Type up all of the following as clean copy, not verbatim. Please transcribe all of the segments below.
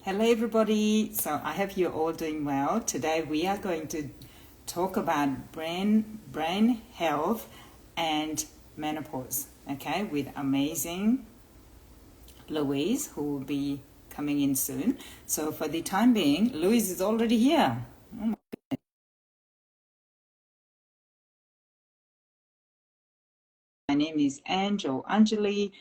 Hello, everybody. So I hope you're all doing well. Today we are going to talk about brain health and menopause. Okay, with amazing Louise, who will be coming in soon. So for the time being, Louise is already here. My name is Anjali,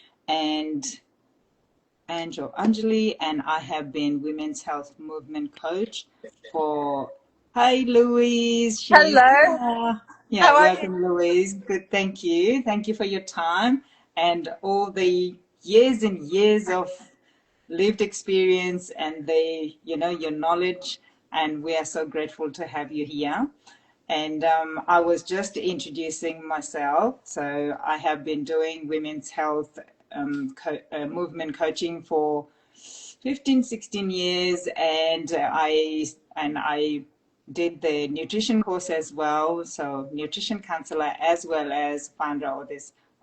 and I have been Women's Health Movement Coach for. Hi, Louise. She's Hello, here. Yeah, how are you? welcome, Louise. Good, thank you. Thank you for your time and all the years and years of lived experience and your knowledge. And we are so grateful to have you here. And I was just introducing myself. So I have been doing women's health movement coaching for 15, 16 years, and I did the nutrition course as well. So nutrition counselor as well as founder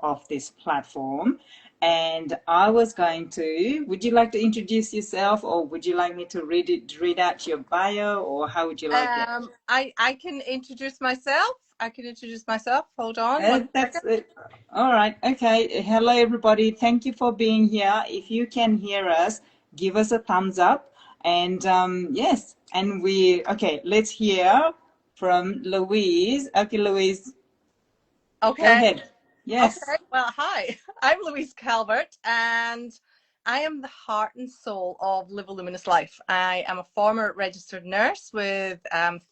of this platform. And I was going to, would you like to introduce yourself, or would you like me to read out your bio, or how would you like it? I can introduce myself. Hold on one That's second. it. All right. Okay. Hello, everybody. Thank you for being here. If you can hear us, give us a thumbs up. And yes, okay, let's hear from Louise. Okay, Louise, go Okay, ahead. Yes. okay. Well, hi. I'm Louise Calvert, and I am the heart and soul of Live a Luminous Life. I am a former registered nurse with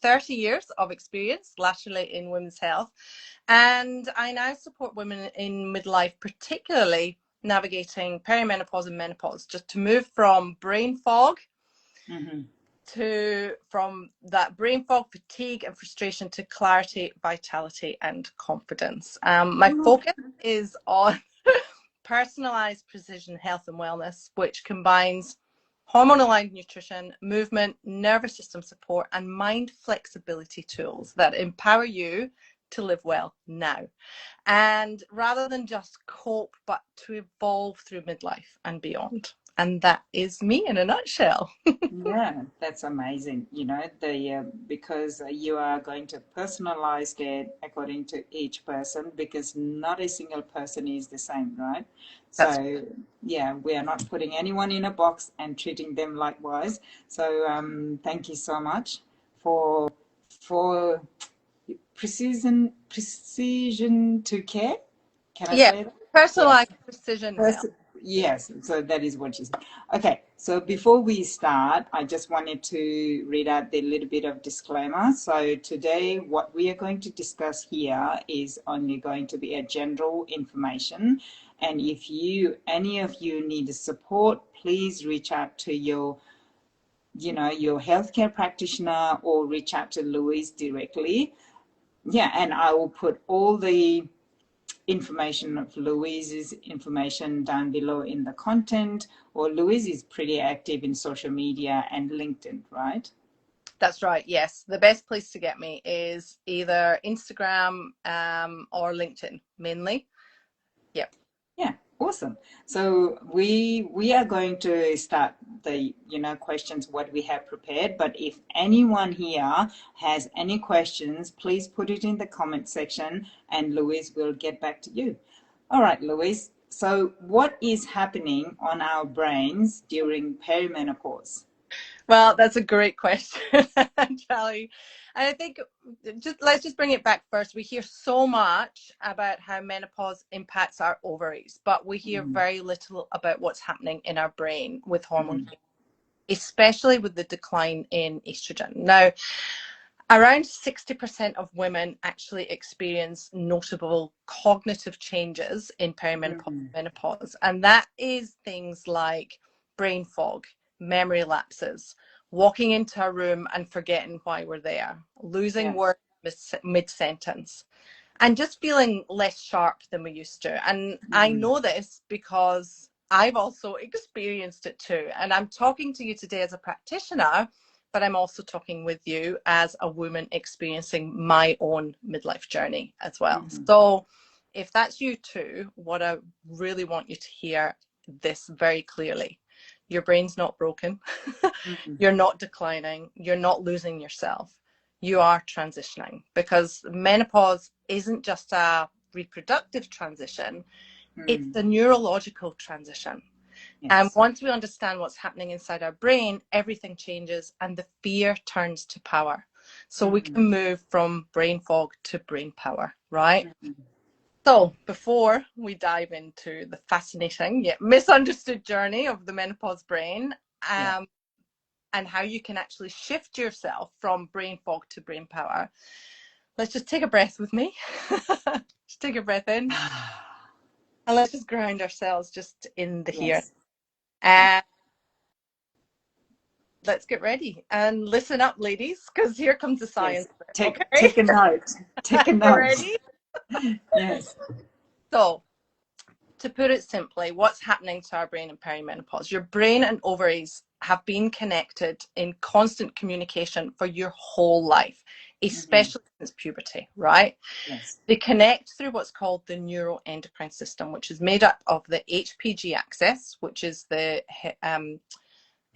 30 years of experience, laterally in women's health, and I now support women in midlife, particularly navigating perimenopause and menopause, just to move from brain fog Mm-hmm. from that brain fog, fatigue, and frustration to clarity, vitality, and confidence. My focus is on personalized precision health and wellness, which combines hormone aligned nutrition, movement, nervous system support, and mind flexibility tools that empower you to live well now. And rather than just cope, but to evolve through midlife and beyond. And that is me in a nutshell. Yeah, that's amazing. Because you are going to personalize it according to each person, because not a single person is the same, right? That's So, yeah, we are not putting anyone in a box and treating them likewise. So, thank you so much for for precision to care. Can I Yeah, say that? Yes. personalized precision First, health. yes, so that is what you said. Okay, so before we start, I just wanted to read out the little bit of disclaimer. So today, what we are going to discuss here is only going to be a general information. And if any of you need support, please reach out to your healthcare practitioner, or reach out to Louise directly. Yeah, and I will put all the information of Louise's information down below in the content. Or Louise is pretty active in social media and LinkedIn, right? That's right. Yes, the best place to get me is either Instagram or LinkedIn mainly. Yep. Yeah, awesome. So we are going to start the questions what we have prepared. But if anyone here has any questions, please put it in the comment section, and Louise will get back to you. All right, Louise. So what is happening on our brains during perimenopause? Well, that's a great question, Charlie. And I think let's just bring it back first. We hear so much about how menopause impacts our ovaries, but we hear Mm-hmm. very little about what's happening in our brain with hormone, especially with the decline in estrogen. Now, around 60% of women actually experience notable cognitive changes in perimenopause, Mm-hmm. menopause, and that is things like brain fog, memory lapses, walking into a room and forgetting why we're there, losing Yes. words mid-sentence, and just feeling less sharp than we used to. And I Mm-hmm. know this because I've also experienced it too. And I'm talking to you today as a practitioner, but I'm also talking with you as a woman experiencing my own midlife journey as well. Mm-hmm. So if that's you too, what I really want you to hear this very clearly. your brain's not broken. You're not declining. You're not losing yourself. You are transitioning, because menopause isn't just a reproductive transition, it's a neurological transition. Yes. And once we understand what's happening inside our brain, everything changes and the fear turns to power. So we can move from brain fog to brain power, right? So before we dive into the fascinating yet misunderstood journey of the menopause brain, and how you can actually shift yourself from brain fog to brain power, let's just take a breath with me. Just take a breath in. And let's just ground ourselves just in the here. And let's get ready and listen up, ladies, because here comes the science. Yes. Take a note. Take a note. Ready? Yes. So, to put it simply, what's happening to our brain in perimenopause? Your brain and ovaries have been connected in constant communication for your whole life, especially since puberty, right? Yes. They connect through what's called the neuroendocrine system, which is made up of the HPG axis, which is the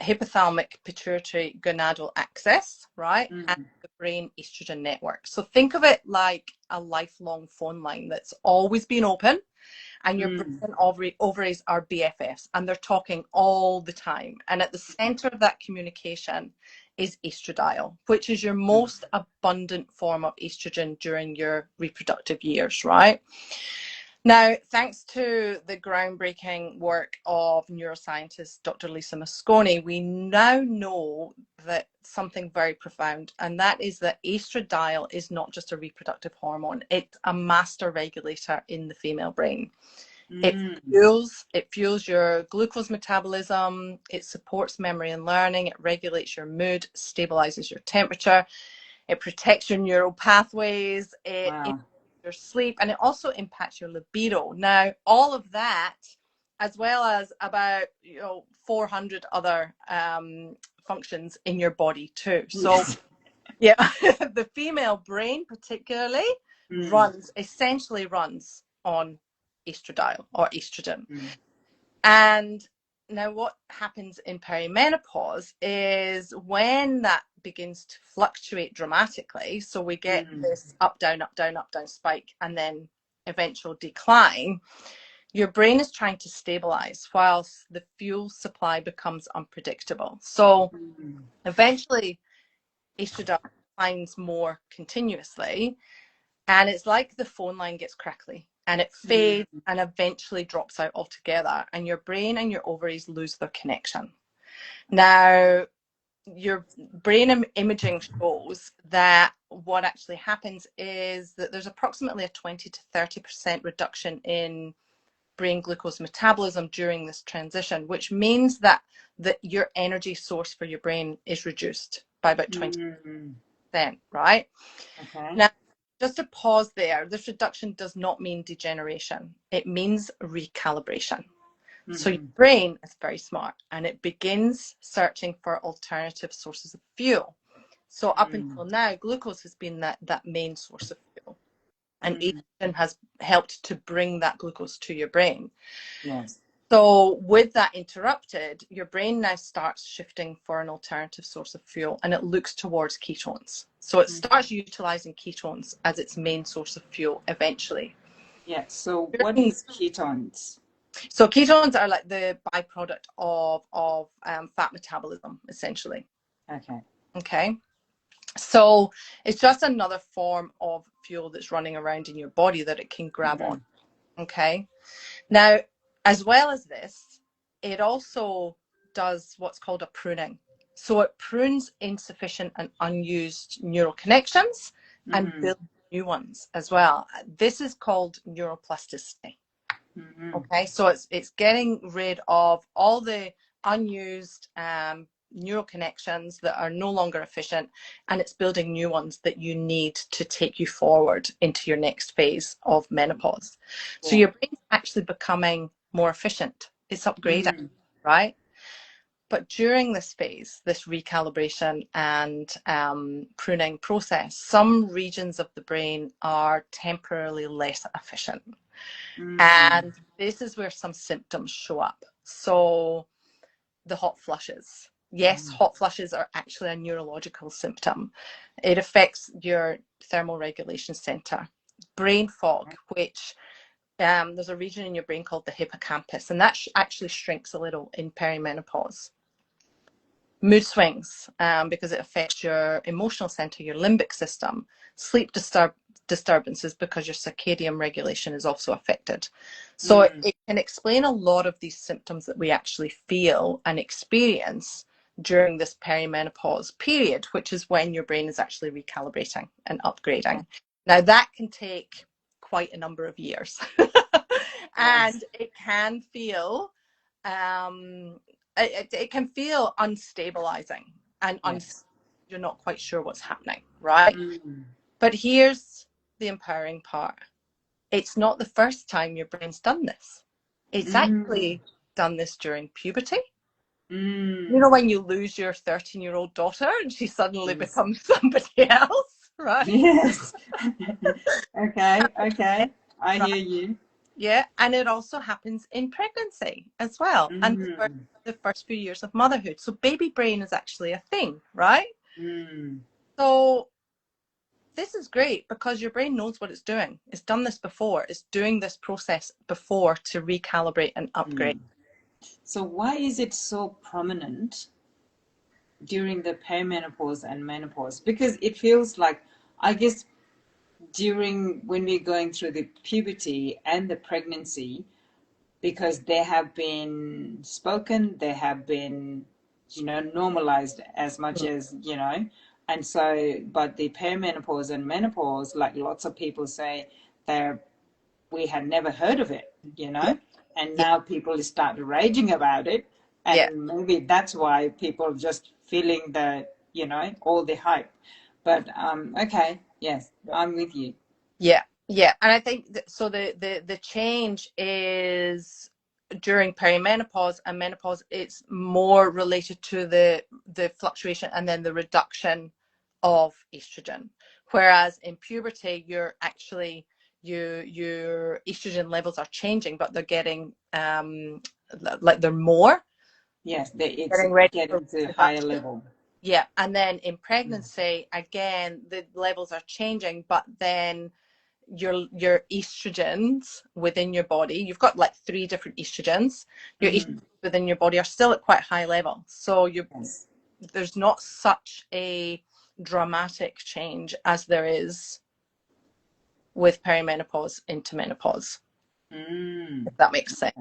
hypothalamic pituitary gonadal axis, right? And the brain estrogen network. So think of it like a lifelong phone line that's always been open, and your brain and ovaries are BFFs, and they're talking all the time. And at the center of that communication is estradiol, which is your most abundant form of estrogen during your reproductive years, right? Now, thanks to the groundbreaking work of neuroscientist Dr. Lisa Mosconi, we now know that something very profound, and that is that estradiol is not just a reproductive hormone, it's a master regulator in the female brain. It fuels your glucose metabolism, it supports memory and learning, it regulates your mood, stabilizes your temperature, it protects your neural pathways, it impacts your sleep, and it also impacts your libido. Now, all of that, as well as about 400 other functions in your body too. So yeah, the female brain particularly essentially runs on estradiol or estrogen. And now what happens in perimenopause is when that begins to fluctuate dramatically, so we get this up, down, up, down, up, down spike, and then eventual decline, your brain is trying to stabilize whilst the fuel supply becomes unpredictable. So eventually estradiol declines more continuously, and it's like the phone line gets crackly and it fades and eventually drops out altogether, and your brain and your ovaries lose their connection. Now, your brain imaging shows that what actually happens is that there's approximately a 20 to 30% reduction in brain glucose metabolism during this transition, which means that your energy source for your brain is reduced by about 20%, right? Okay. Now, just to pause there, this reduction does not mean degeneration. It means recalibration. So your brain is very smart, and it begins searching for alternative sources of fuel. So up until now, glucose has been that main source of fuel, and estrogen has helped to bring that glucose to your brain. Yes. So with that interrupted, your brain now starts shifting for an alternative source of fuel, and it looks towards ketones. So it starts utilizing ketones as its main source of fuel eventually. Yeah. So what is ketones? So ketones are like the byproduct of fat metabolism, essentially. Okay. So it's just another form of fuel that's running around in your body that it can grab on. Okay. Now, as well as this, it also does what's called a pruning. So it prunes insufficient and unused neural connections and builds new ones as well. This is called neuroplasticity. Okay, so it's getting rid of all the unused neural connections that are no longer efficient, and it's building new ones that you need to take you forward into your next phase of menopause. So your brain's actually becoming more efficient. It's upgrading, right? But during this phase, this recalibration and pruning process, some regions of the brain are temporarily less efficient. And this is where some symptoms show up. So the hot flushes. Yes, hot flushes are actually a neurological symptom. It affects your thermoregulation center. Brain fog, which there's a region in your brain called the hippocampus, and that actually shrinks a little in perimenopause. Mood swings, because it affects your emotional center, your limbic system. Sleep disturbances, because your circadian regulation is also affected. So it can explain a lot of these symptoms that we actually feel and experience during this perimenopause period, which is when your brain is actually recalibrating and upgrading. Now, that can take quite a number of years. And it can feel it can feel unstabilizing and you're not quite sure what's happening, right? But here's the empowering part. It's not the first time your brain's done this. It's actually done this during puberty. You know, when you lose your 13-year-old daughter and she suddenly becomes somebody else, right? Yes. Okay. I hear you. Yeah, and it also happens in pregnancy as well, and the first few years of motherhood. So baby brain is actually a thing, right? So this is great because your brain knows what it's doing. It's done this before. It's doing this process before to recalibrate and upgrade. So why is it so prominent during the perimenopause and menopause? Because it feels like, I guess, during when we're going through the puberty and the pregnancy, because they have been spoken, they have been, normalized as much as, and so, but the perimenopause and menopause, like lots of people say, we had never heard of it, and now people start raging about it, and maybe that's why people just feeling the, all the hype. But okay, yes, I'm with you. Yeah, and I think so. The change is during perimenopause and menopause. It's more related to the fluctuation and then the reduction of estrogen, whereas in puberty, you're actually your estrogen levels are changing, but they're getting like they're more. Yes, it's Getting ready for getting to higher reproduction. level. Yeah, and then in pregnancy, again, the levels are changing, but then your estrogens within your body, you've got like 3 different estrogens. Your estrogens within your body are still at quite high level, so there's not such a dramatic change as there is with perimenopause into menopause, if that makes sense.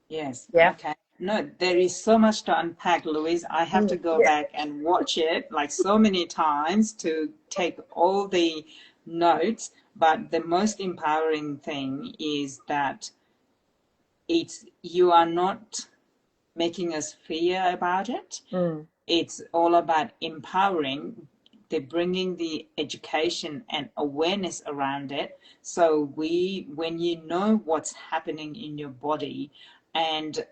Yes. Yeah. Okay. No, there is so much to unpack, Louise. I have to go back and watch it like so many times to take all the notes. But the most empowering thing is that you are not making us fear about it. It's all about empowering, bringing the education and awareness around it. So when you know what's happening in your body, and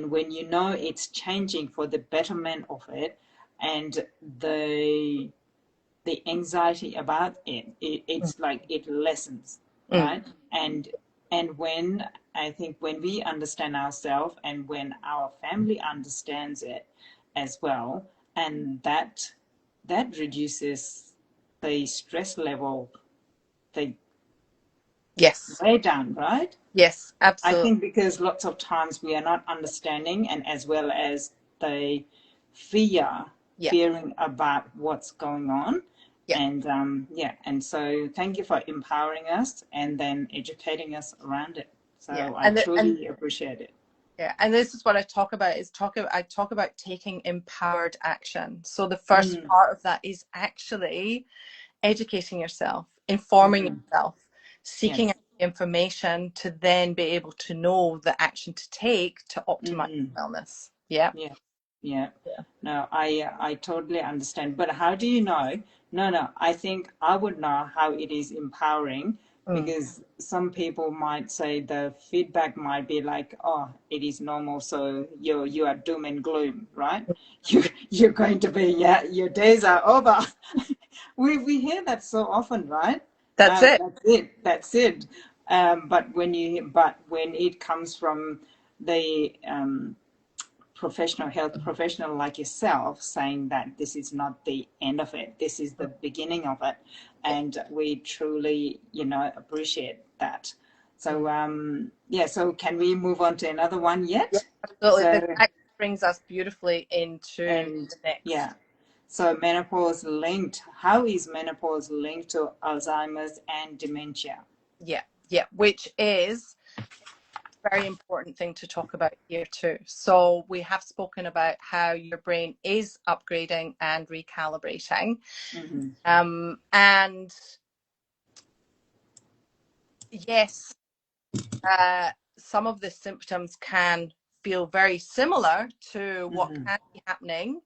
when you know it's changing for the betterment of it, and the anxiety about it's like it lessens, right? And when I think when we understand ourselves and when our family understands it as well, and that reduces the stress level, the Yes. way down, right? Yes, I absolutely. think because lots of times we are not understanding, and as well as the fearing about what's going on. And and so thank you for empowering us and then educating us around it. So I truly appreciate it. Yeah, and this is what I talk about I talk about taking empowered action. So the first part of that is actually educating yourself, informing yourself, seeking information to then be able to know the action to take to optimize wellness. Yeah. No, I totally understand. But how do you know? No, I think I would know how it is empowering, because some people might say the feedback might be like, oh, it is normal, so you are doom and gloom, right? You're going to be, your days are over. We hear that so often, right? That's it. That's it. But when it comes from the professional health professional like yourself saying that this is not the end of it, this is the beginning of it, and we truly, appreciate that. So yeah, so can we move on to another one Yeah, yet? absolutely. So This actually brings us beautifully into and the next. yeah, so menopause linked, how is menopause linked to Alzheimer's and dementia? Yeah, yeah, which is a very important thing to talk about here too. So we have spoken about how your brain is upgrading and recalibrating. Mm-hmm. And yes, some of the symptoms can feel very similar to what Mm-hmm. can be happening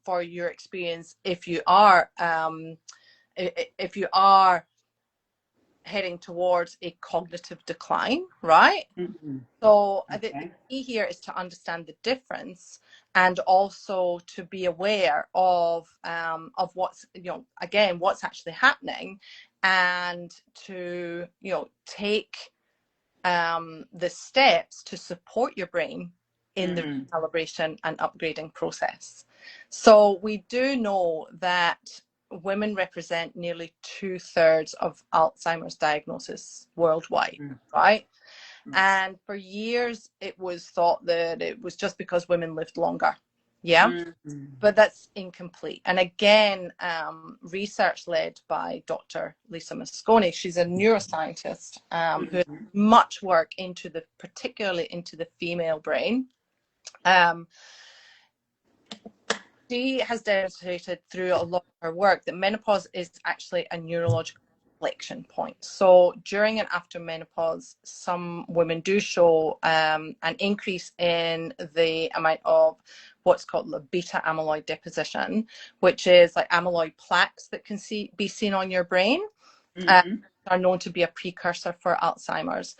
for your experience if you are heading towards a cognitive decline, right? Mm-hmm. So the Okay. key here is to understand the difference, and also to be aware of what's, again, what's actually happening, and to take the steps to support your brain in the Mm-hmm. recalibration and upgrading process. So we do know that women represent nearly 2/3 of Alzheimer's diagnosis worldwide, Mm-hmm. right? Yes. And for years, it was thought that it was just because women lived longer. Yeah. Mm-hmm. But that's incomplete. And again, research led by Dr. Lisa Mosconi, she's a neuroscientist who has Mm-hmm. much work particularly into the female brain. Um, she has demonstrated through a lot of her work that menopause is actually a neurological inflection point. So during and after menopause, some women do show an increase in the amount of what's called the beta amyloid deposition, which is like amyloid plaques that can be seen on your brain, Mm-hmm. are known to be a precursor for Alzheimer's.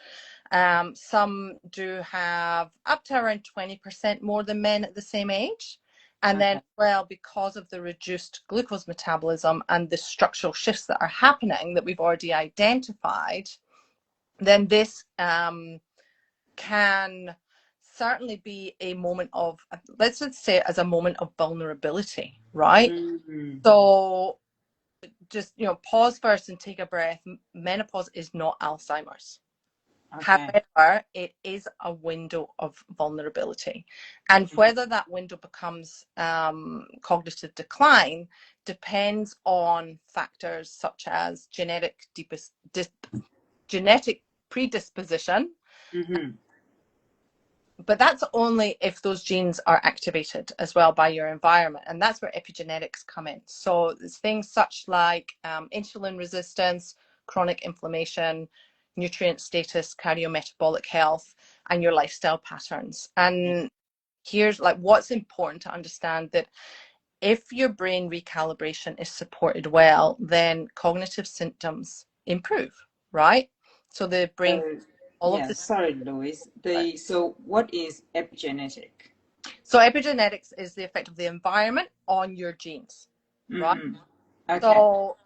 Some do have up to around 20% more than men at the same age. And then, Okay. well, because of the reduced glucose metabolism and the structural shifts that are happening that we've already identified, then this can certainly be a moment of, let's just say it as a moment of vulnerability, right? Mm-hmm. So just, pause first and take a breath. Menopause is not Alzheimer's. Okay. However, it is a window of vulnerability. And whether that window becomes cognitive decline depends on factors such as genetic predisposition, Mm-hmm. but that's only if those genes are activated as well by your environment. And that's where epigenetics come in. So there's things such like insulin resistance, chronic inflammation, nutrient status, cardiometabolic health, and your lifestyle patterns. Yeah. And here's like what's important to understand, that if your brain recalibration is supported well, then cognitive symptoms improve, right? So the brain, So all of yeah, this. sorry, Louise. So what is epigenetic? So epigenetics is the effect of the environment on your genes, right? Mm-hmm. Okay. So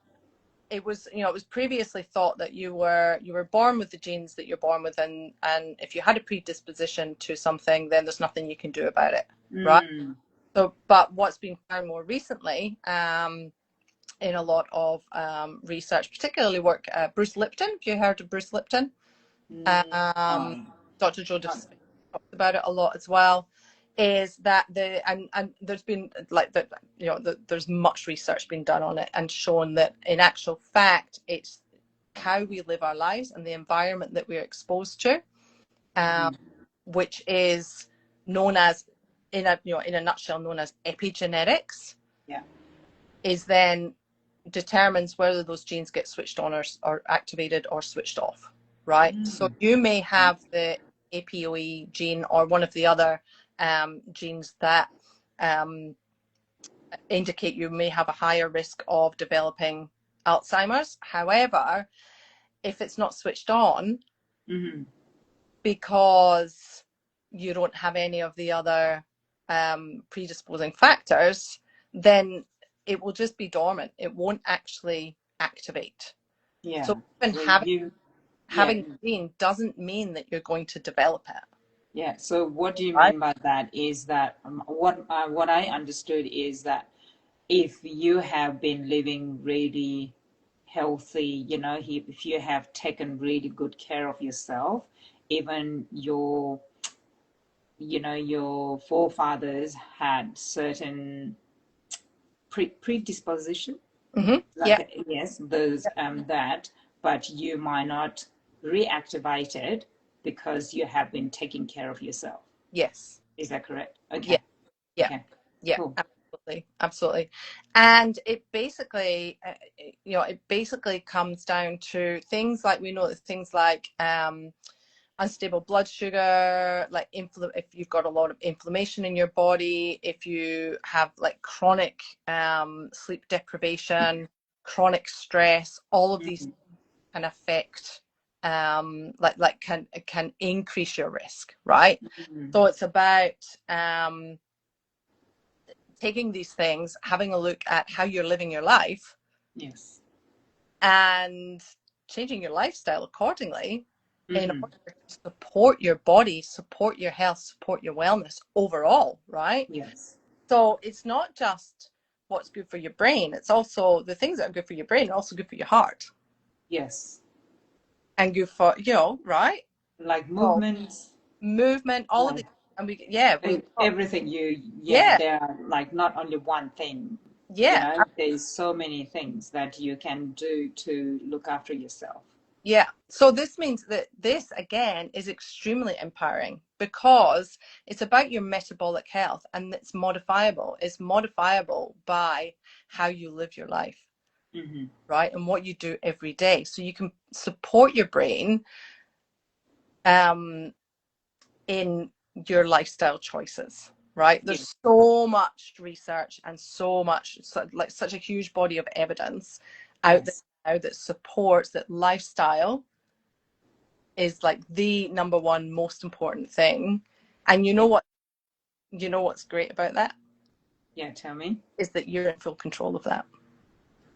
it was, it was previously thought that you were born with the genes that you're born with, and if you had a predisposition to something, then there's nothing you can do about it, right? Mm. So, but what's been found more recently, in a lot of research, particularly work, Bruce Lipton. Have you heard of Bruce Lipton? Um, No. Dr. Joseph Smith talks about it a lot as well. Is that and there's been like that, there's much research being done on it and shown that in actual fact it's how we live our lives and the environment that we're exposed to, um, Mm-hmm. which is known as, in a nutshell, known as epigenetics, Yeah. is then determines whether those genes get switched on or activated or switched off, right? So Mm. you may have the APOE gene or one of the other genes that indicate you may have a higher risk of developing Alzheimer's. However, if it's not switched on Mm-hmm. because you don't have any of the other predisposing factors, then it will just be dormant. It won't actually activate. Yeah. So even So having you, yeah. having the gene doesn't mean that you're going to develop it. Yeah. So what do you right? mean by that? Is that what I understood is that if you have been living really healthy, if you have taken really good care of yourself, even your forefathers had certain predisposition, Yeah, like yes, those that, but you might not reactivate it because you have been taking care of yourself. yes, Is that correct? yeah, Okay. yeah, Okay. yeah, Cool. absolutely, absolutely. And it basically, it basically comes down to things like, we know that things like unstable blood sugar, like if you've got a lot of inflammation in your body, if you have like chronic sleep deprivation, chronic stress, all of these Mhm. can affect can increase your risk, right? Mhm. So it's about taking these things, having a look at how you're living your life, Yes. and changing your lifestyle accordingly in Mhm. order to support your body, support your health, support your wellness overall, right? Yes. So it's not just what's good for your brain, it's also the things that are good for your brain are also good for your heart Yes. and good for, right? Like So movements, movement, all of like these, and we've got, everything yeah, there are like not only one thing, yeah, there's so many things that you can do to look after yourself. yeah. So this means that this again is extremely empowering because it's about your metabolic health, and it's modifiable. It's modifiable by how you live your life, Hmm. right? And what you do every day. So you can support your brain um, in your lifestyle choices, right? Yes. There's so much research and so much, like such a huge body of evidence out there Yes. now that supports that lifestyle is like the number one most important thing. And Yeah. what's great about that Yeah. Tell me. is that you're in full control of that.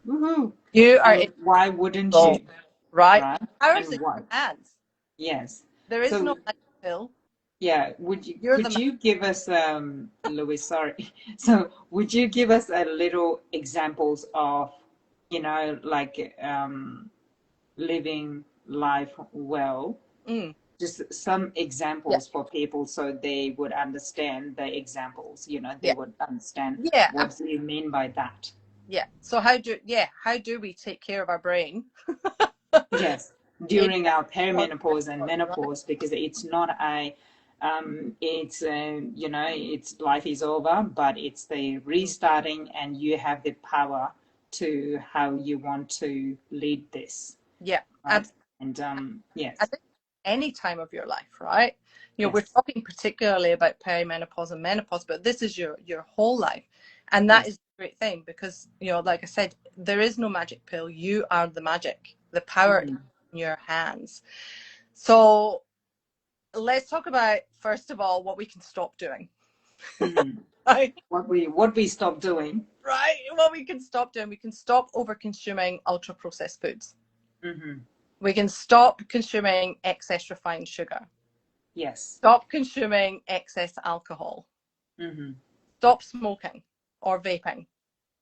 Woohoo! You are in And why wouldn't control, you? right? Right? Powers in And why? your hands. Yes. There is no So magic pill. yeah, would you You're the could you give us Louis, sorry. So would you give us a little examples of, like living life well? mm, Just some yeah, examples for people so they would understand the examples, they yeah, would understand yeah, what do you mean by that. yeah. So how do we take care of our brain? Yes, In during our right? perimenopause and menopause, because it's not it's it's life is over, but it's the restarting, and you have the power to how you want to lead this, Yeah, right? absolutely. And At yes, any time of your life, right? We're yes, talking particularly about perimenopause and menopause, but this is your whole life, and that yes. is a great thing because like I said, there is no magic pill. You are the magic. The power is Mm-hmm. in your hands. So let's talk about first of all what we can stop doing. Mm-hmm. Right? What we stop doing. Right? What we can stop doing. We can stop over consuming ultra processed foods. Mm-hmm. We can stop consuming excess refined sugar. Yes. Stop consuming excess alcohol. Mm-hmm. Stop smoking or vaping.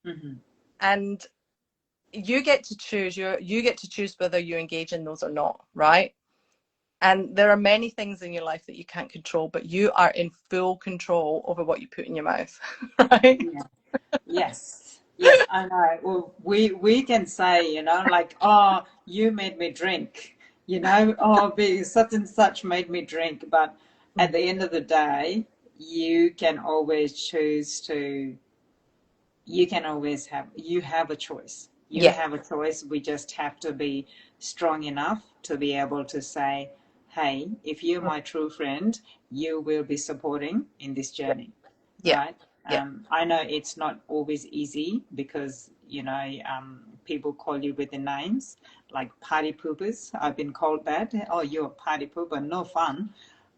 Mm-hmm. And you get to choose whether you engage in those or not, right? And there are many things in your life that you can't control, but you are in full control over what you put in your mouth, right? Yeah. Yes, yes, I know. Well, we can say, like, oh, you made me drink, oh, such and such made me drink. But at the end of the day, you can always choose to, you have a choice. You Yeah, have a choice. We just have to be strong enough to be able to say, hey, if you're my true friend, you will be supporting in this yeah, journey, yeah, right? yeah. I know it's not always easy because, people call you with the names like party poopers. I've been called that. Oh, you're a party pooper, no fun.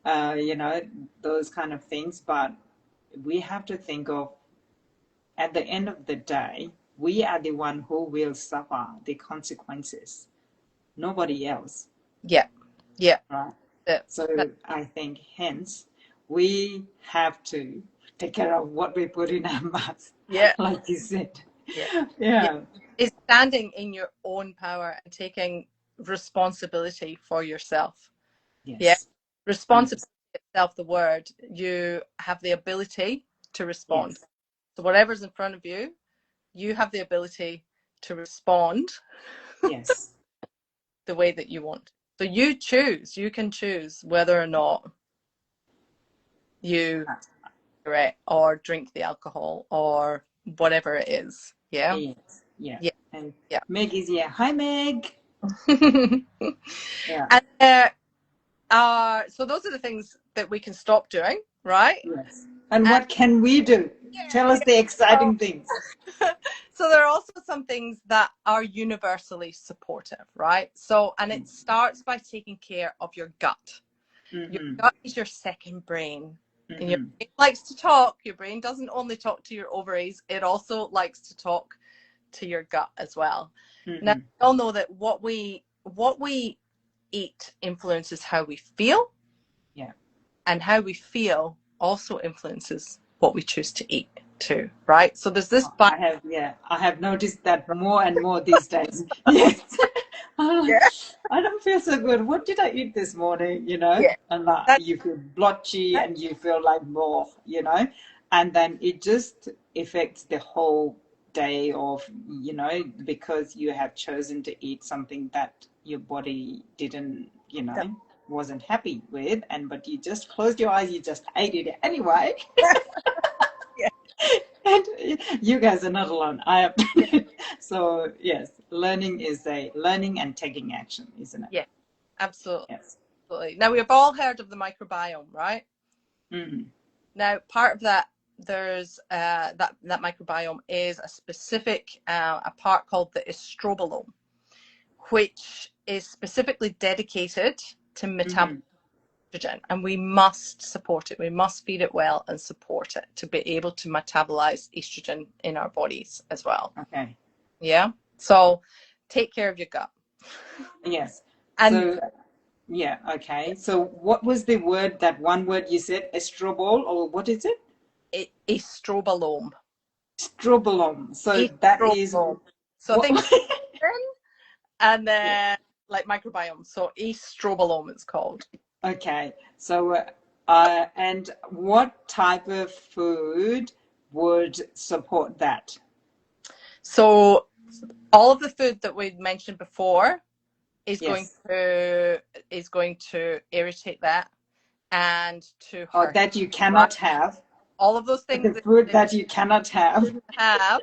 Uh, you know, those kind of things. But we have to think of, at the end of the day, we are the one who will suffer the consequences, nobody else, Yeah, yeah, right? So I think hence we have to take care of what we put in our mouths, Yeah. like you said. Yeah. Yeah. It's standing in your own power and taking responsibility for yourself. Yeah. Yes. Responsibility itself, the word, you have the ability to respond. Yes. So whatever's in front of you, you have the ability to respond Yes. the way that you want. So you can choose whether or not you cigarette or drink the alcohol or whatever it is. Yeah. Yes. Yeah. Yeah. And Yeah. Meg is here. Hi, Meg. Yeah. And so those are the things that we can stop doing, right? Yes. And And what can we do? Tell us the so, exciting things. so there are also some things that are universally supportive, right? So, and it starts by taking care of your gut. Your gut is your second brain. And your brain likes to talk. Your brain doesn't only talk to your ovaries, it also likes to talk to your gut as well. Now, we all know that what we eat influences how we feel. Yeah. And how we feel also influences what we choose to eat too, right? So there's this I have noticed that more and more these days. Yes. yeah. I don't feel so good. What did I eat this morning? Yeah. And That, you feel blotchy and you feel like more, and then it just affects the whole day of, because you have chosen to eat something that your body didn't, wasn't happy with, but you just closed your eyes, you just ate it anyway. yeah. And you guys are not alone. I have done it. So yes, learning and taking action, isn't it? Yeah, absolutely. Yes. Absolutely. Now we've all heard of the microbiome, right? Now part of that, there's that microbiome is a specific a part called the estrobolome, which is specifically dedicated to metabolic estrogen, and we must support it. We must feed it well and support it to be able to metabolize estrogen in our bodies as well. Okay. Yeah. So take care of your gut. Yes. And so yeah. Okay. So what was the word? That one word you said, estrobol, or what is it? estrobolome. Strobolome. So that is Estrobolome. So what? think and Yeah. then like microbiome. So estrobolome it's called. Okay. So and what type of food would support that? So all of the food that we mentioned before is Yes. going to irritate that and to Or hurt, that you right? cannot have. All of those things The food that you cannot have. shouldn't have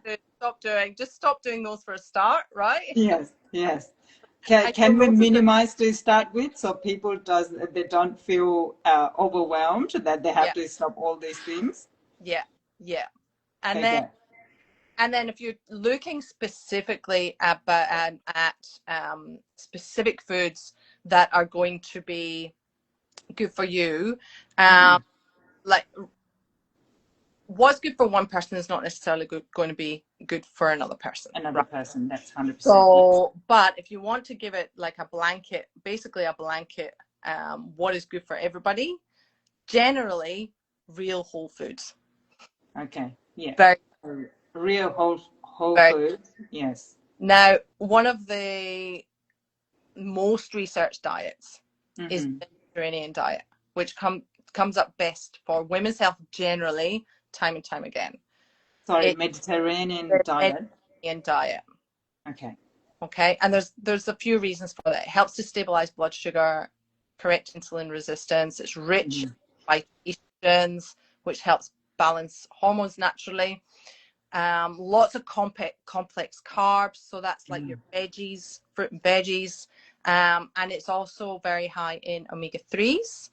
to stop doing. Just stop doing those for a start, right? Yes, yes. And Can you'll we notice that, minimize to start with, so people they don't feel overwhelmed that they have yeah, to stop all these things? yeah, yeah. And then Okay. if you're looking specifically at specific foods that are going to be good for you, like what's good for one person is not necessarily going to be good for another person, Another right? person, that's 100%. Yes. So, but if you want to give it like a blanket, basically a blanket, what is good for everybody, generally real whole foods. Okay. Yeah. Very, Real whole very. food. Yes. Now, one of the most researched diets is the Mediterranean diet, which comes up best for women's health generally, time and time again. Sorry, It's Mediterranean the diet. Mediterranean diet. Okay. Okay, and there's a few reasons for that. It helps to stabilize blood sugar, correct insulin resistance. It's rich in estrogens, which helps balance hormones naturally. Lots of complex carbs, so that's like your veggies, fruit and veggies, and it's also very high in omega-3s,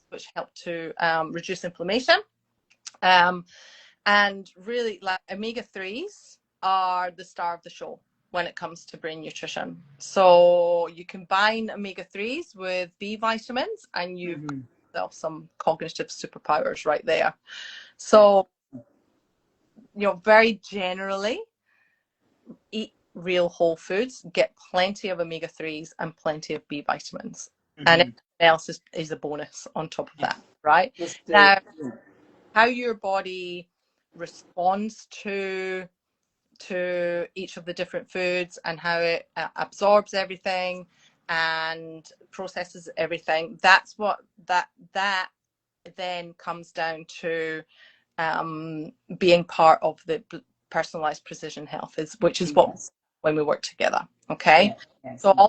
which help to reduce inflammation. And really, like omega-3s are the star of the show when it comes to brain nutrition. So you combine omega-3s with B vitamins and you've got yourself some cognitive superpowers right there. So, very generally, eat real whole foods, get plenty of omega-3s and plenty of B vitamins. And Mm-hmm. everything else is a bonus on top of Yeah. that, right? Just Now, yeah. how your body responds to each of the different foods and how it absorbs everything and processes everything, that's what that then comes down to being part of the personalized precision health, which is what Yes. when we work together. Okay, Yeah. Yes. so all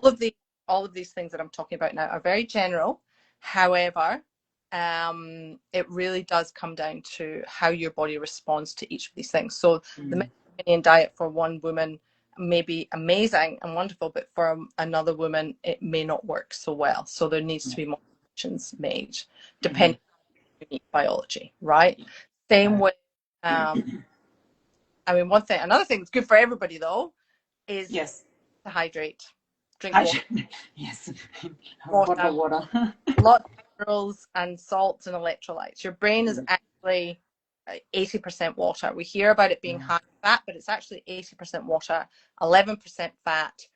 of these things that I'm talking about now are very general. However, it really does come down to how your body responds to each of these things. So the Mediterranean diet for one woman may be amazing and wonderful, but for another woman it may not work so well. So there needs to be modifications made depending on unique biology, right? Same with another thing that's good for everybody though is Yes. to hydrate, drink water, Hydration. Yes. Bottle water, of water. lots of minerals and salts and electrolytes. Your brain is actually 80% water. We hear about it being high fat, but it's actually 80% water, 11% fat,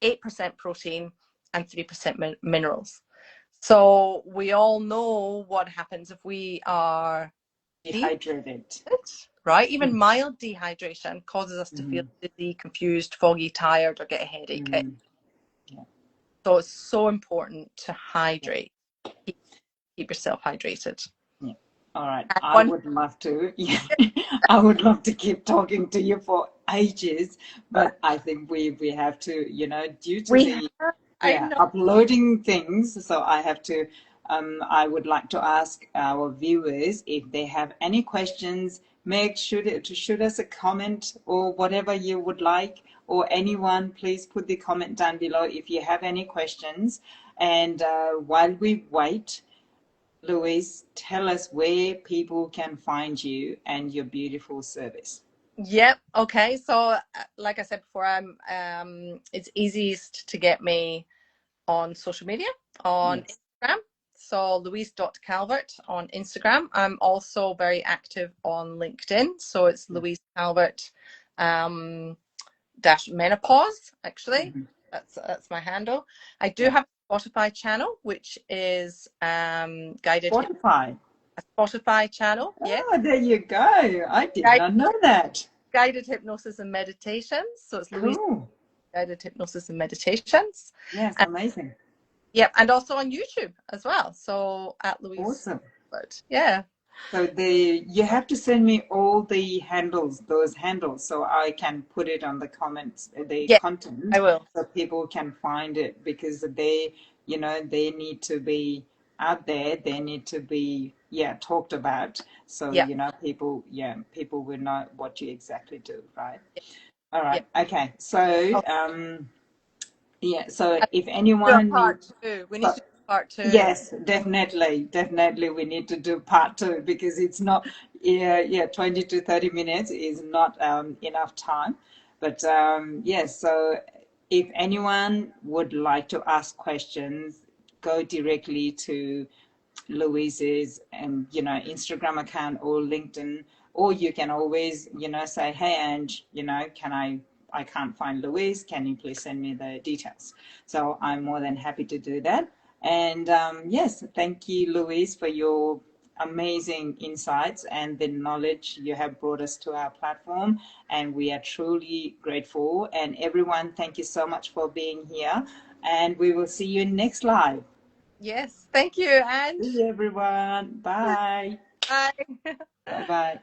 8% protein, and 3% minerals. So we all know what happens if we are Dehydrated. right? Even mild dehydration causes us to feel dizzy, confused, foggy, tired, or get a headache. Yeah. So it's so important to hydrate. Yeah. Keep yourself hydrated. Yeah. All right. And I would love to. Yeah. I would love to keep talking to you for ages, but I think we have to, due to the I know. uploading things. So I have to. I would like to ask our viewers if they have any questions. Make sure to shoot us a comment or whatever you would like, or anyone, please put the comment down below if you have any questions. And while we wait, Louise, tell us where people can find you and your beautiful service. Yep. Okay. So, like I said before, it's easiest to get me on social media on Yes. Instagram. So Louise.Calvert on Instagram. I'm also very active on LinkedIn. So it's Louise Calvert dash menopause, actually. That's my handle. I do have a Spotify channel, which is guided Spotify. a Spotify channel. Yeah. Oh, there you go. I did not know that. Guided hypnosis and meditations. So it's Louise Cool. Guided Hypnosis and Meditations. Yes, And, amazing. yeah, and also on YouTube as well. So at Louise. Awesome. Yeah. So you have to send me all the handles, those handles, so I can put it on the comments, the Yeah, content, I will. so people can find it, because they need to be out there. They need to be, talked about. So, Yeah. people will know what you exactly do, right? Yeah. All Yeah. right. Okay. So, Oh, so and if do a anyone part needs, two. We need so to do part two. yes, definitely, definitely. We need to do part two, because it's not, 20 to 30 minutes is not enough time. But yes, so if anyone would like to ask questions, go directly to Louise's Instagram account or LinkedIn, or you can always say, hey, Ange, I can't find Louise, can you please send me the details? So I'm more than happy to do that. And yes, thank you, Louise, for your amazing insights and the knowledge you have brought us to our platform, and we are truly grateful. And everyone, thank you so much for being here, and we will see you next live. Yes. Thank you, See Ange. you, everyone. Bye. Bye. Bye bye.